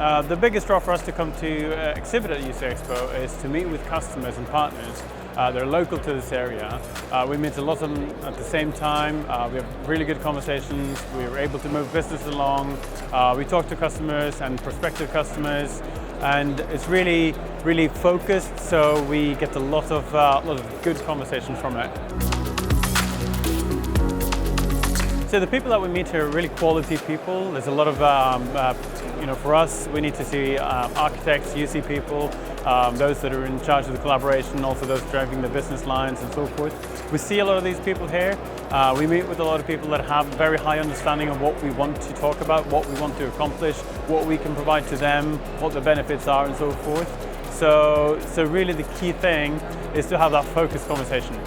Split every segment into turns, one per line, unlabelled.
The biggest draw for us to come to exhibit at UC EXPO is to meet with customers and partners. They're local to this area. We meet a lot of them at the same time. We have really good conversations. We are able to move business along. We talk to customers and prospective customers, and it's really focused, so we get a lot of good conversations from it. So the people that we meet here are really quality people. There's a lot of, for us, we need to see architects, UC people, those that are in charge of the collaboration, also those driving the business lines and so forth. We see a lot of these people here. We meet with a lot of people that have very high understanding of what we want to talk about, what we want to accomplish, what we can provide to them, what the benefits are and so forth. So really the key thing is to have that focused conversation.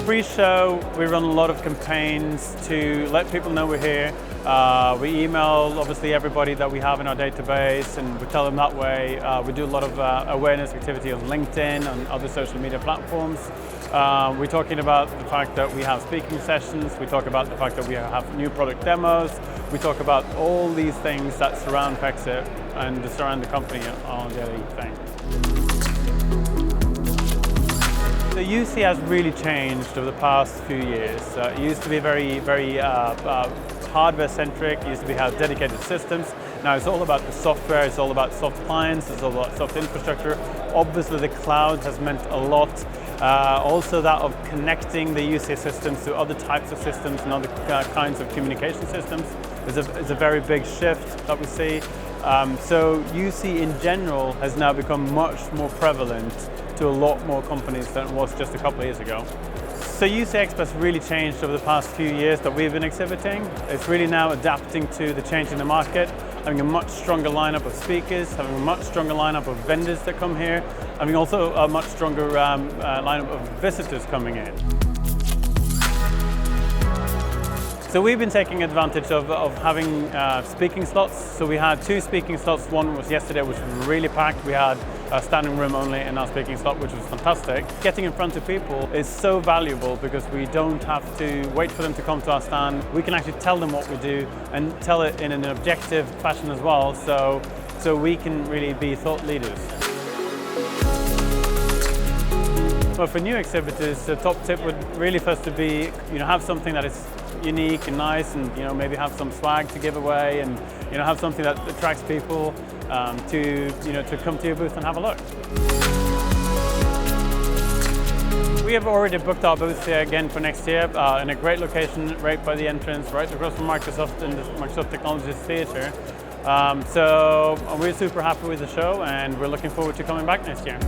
Pre-show, we run a lot of campaigns to let people know we're here. We email, obviously, everybody that we have in our database, and we tell them that way. We do a lot of awareness activity on LinkedIn and other social media platforms. We're talking about the fact that we have speaking sessions. We talk about the fact that we have new product demos. We talk about all these things that surround Pexip and surround the company on a daily thing. The UC has really changed over the past few years. It used to be very hardware-centric. It used to be have dedicated systems. Now it's all about the software. It's all about soft clients. It's all about soft infrastructure. Obviously, the cloud has meant a lot. Also, that of connecting the UC systems to other types of systems and other kinds of communication systems is a very big shift that we see. So UC in general has now become much more prevalent to a lot more companies than it was just a couple of years ago. So UC EXPO has really changed over the past few years that we've been exhibiting. It's really now adapting to the change in the market, having a much stronger lineup of speakers, having a much stronger lineup of vendors that come here, having also a much stronger lineup of visitors coming in. So we've been taking advantage of having speaking slots. So we had 2 speaking slots. One was yesterday, which was really packed. We had a standing room only in our speaking slot, which was fantastic. Getting in front of people is so valuable because we don't have to wait for them to come to our stand. We can actually tell them what we do and tell it in an objective fashion as well. So we can really be thought leaders. Well, for new exhibitors, the top tip would really first to be, have something that is unique and nice, and maybe have some swag to give away, and have something that attracts people to come to your booth and have a look. We have already booked our booth here again for next year in a great location, right by the entrance, right across from Microsoft in the Microsoft Technologies Theatre. So we're super happy with the show, and we're looking forward to coming back next year.